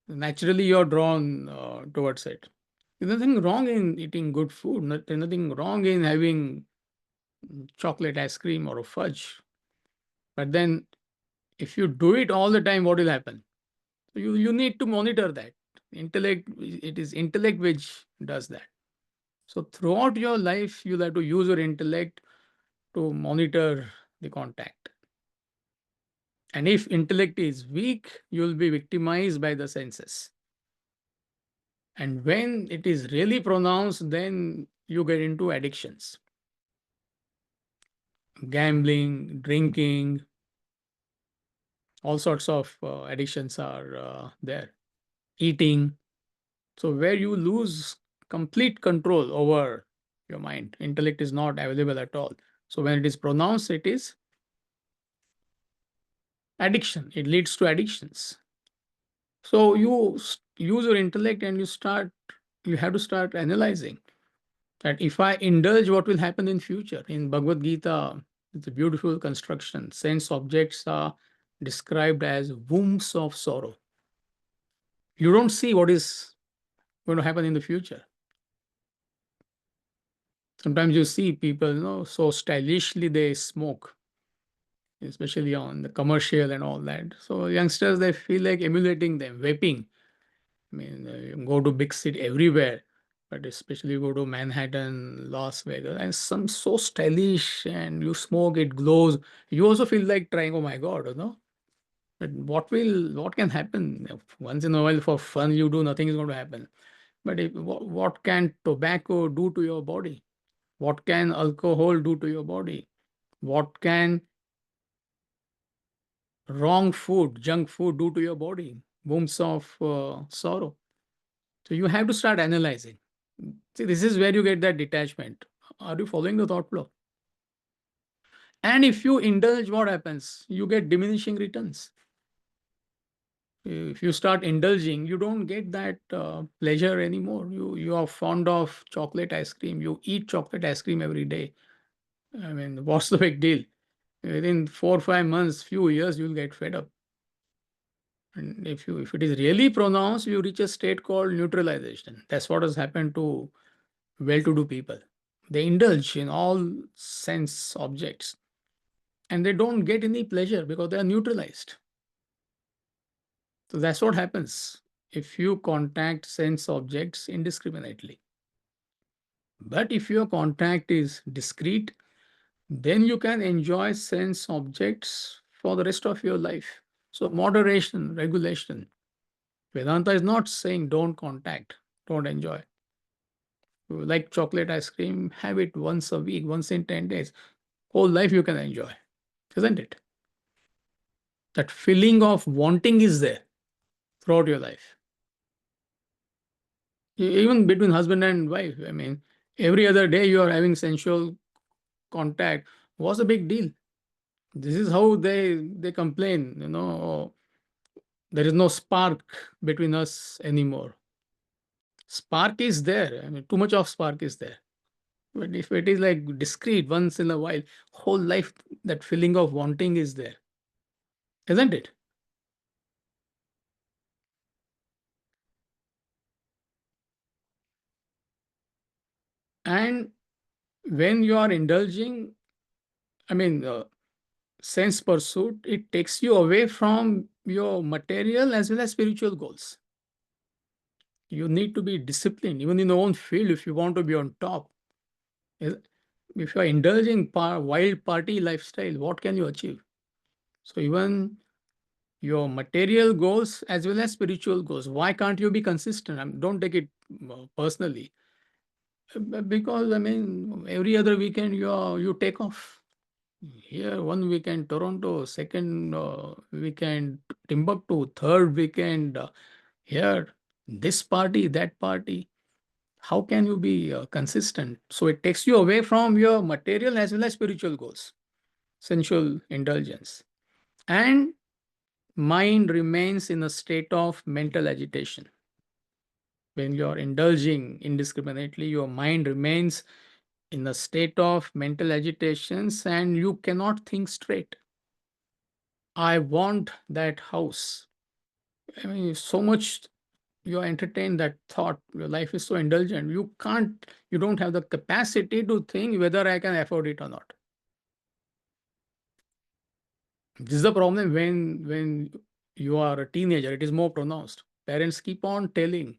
naturally you're drawn towards it. There's nothing wrong in eating good food. There's nothing wrong in having chocolate ice cream or a fudge. But then if you do it all the time, what will happen? So you need to monitor that. Intellect, it is intellect which does that. So throughout your life, you'll have to use your intellect to monitor the contact. And if intellect is weak, you'll be victimized by the senses. And when it is really pronounced, then you get into addictions. gambling, drinking, all sorts of addictions are there. Eating. So where you lose complete control over your mind, intellect is not available at all. So when it is pronounced, it is addiction. It leads to addictions. So you use your intellect and you have to start analyzing that if I indulge, what will happen in future. In Bhagavad Gita, it's a beautiful construction. Sense objects are described as wombs of sorrow. You don't see what is going to happen in the future. Sometimes you see people, so stylishly they smoke, especially on the commercial and all that. So youngsters, they feel like emulating them, vaping. I mean, you go to big city everywhere, but especially you go to Manhattan, Las Vegas, and some so stylish, and you smoke, it glows. You also feel like trying. Oh my God. But what can happen? Once in a while for fun, you do, nothing is going to happen. But what can tobacco do to your body? What can alcohol do to your body? What can wrong food, junk food do to your body? Wombs of sorrow. So you have to start analyzing. See, this is where you get that detachment. Are you following the thought flow? And if you indulge, what happens? You get diminishing returns. If you start indulging, you don't get that pleasure anymore. You are fond of chocolate ice cream. You eat chocolate ice cream every day. I mean, what's the big deal? Within 4 or 5 months, few years, you'll get fed up. And if it is really pronounced, you reach a state called neutralization. That's what has happened to well-to-do people. They indulge in all sense objects and they don't get any pleasure because they are neutralized. So that's what happens if you contact sense objects indiscriminately. But if your contact is discrete, then you can enjoy sense objects for the rest of your life. So moderation, regulation. Vedanta is not saying don't contact, don't enjoy. You like chocolate ice cream, have it once a week, once in 10 days. Whole life you can enjoy, isn't it? That feeling of wanting is there throughout your life. Even between husband and wife, I mean, every other day you are having sensual contact. What's the big deal? This is how they complain, "Oh, there is no spark between us anymore." Spark is there. I mean, too much of spark is there. But if it is like discrete once in a while, whole life, that feeling of wanting is there, isn't it? And when you are indulging, I mean, sense pursuit, it takes you away from your material as well as spiritual goals. You need to be disciplined, even in your own field, if you want to be on top. If you are indulging wild party lifestyle, what can you achieve? So even your material goals as well as spiritual goals, why can't you be consistent? Don't take it personally. Because I mean, every other weekend you take off. Here, one weekend Toronto, second weekend Timbuktu, third weekend here, this party, that party. How can you be consistent? So it takes you away from your material as well as spiritual goals, sensual indulgence. And mind remains in a state of mental agitation. When you're indulging indiscriminately, your mind remains in a state of mental agitations and you cannot think straight. I want that house. I mean, so much you entertain that thought. Your life is so indulgent. You don't have the capacity to think whether I can afford it or not. This is the problem when you are a teenager. It is more pronounced. Parents keep on telling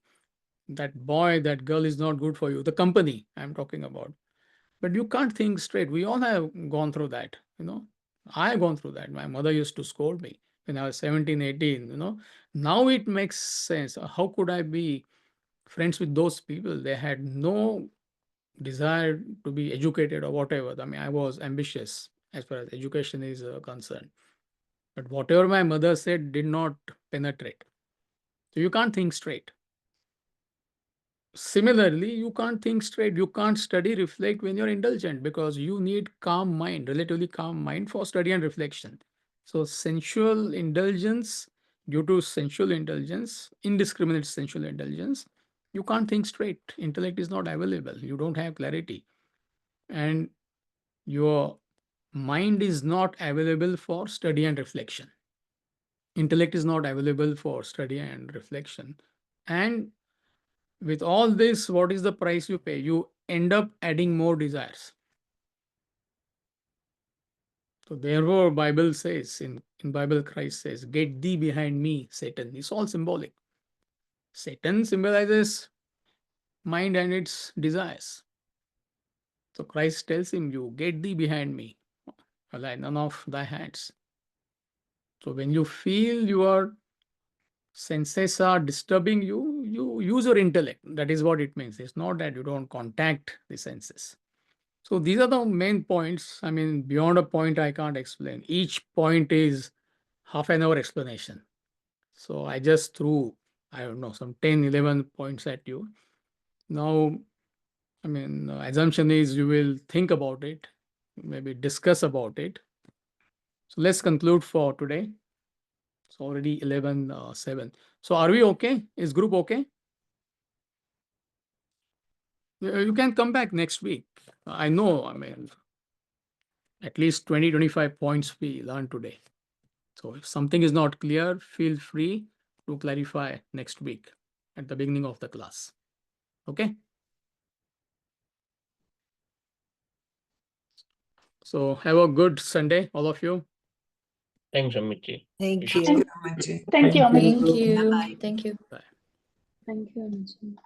that boy, that girl is not good for you. The company I'm talking about. But you can't think straight. We all have gone through that. I have gone through that. My mother used to scold me when I was 17, 18. Now it makes sense. How could I be friends with those people? They had no desire to be educated or whatever. I mean, I was ambitious as far as education is concerned. But whatever my mother said did not penetrate. So you can't think straight. Similarly, you can't think straight. You can't study, reflect when you're indulgent because you need calm mind, relatively calm mind for study and reflection. So sensual indulgence, due to sensual indulgence, indiscriminate sensual indulgence, you can't think straight. Intellect is not available. You don't have clarity. And your mind is not available for study and reflection. Intellect is not available for study and reflection. And with all this, what is the price you pay? You end up adding more desires. So therefore, Bible says, in Bible, Christ says, get thee behind me, Satan. It's all symbolic. Satan symbolizes mind and its desires. So Christ tells him, you get thee behind me, ally none of thy hands. So when you feel your senses are disturbing you, you use your intellect. That is what it means. It's not that you don't contact the senses. So these are the main points. I mean, beyond a point, I can't explain. Each point is half an hour explanation. So I just threw, I don't know, some 10, 11 points at you. Now, I mean, assumption is you will think about it, maybe discuss about it. So let's conclude for today. It's already 11:07. So are we okay? Is group okay? You can come back next week. I know, I mean, at least 20, 25 points we learned today. So if something is not clear, feel free to clarify next week at the beginning of the class. Okay? So have a good Sunday, all of you. Thanks, Amitji. Thank should- you. Thank you, Amit. Thank you. Bye-bye. Thank you. Bye. Thank you, Amit.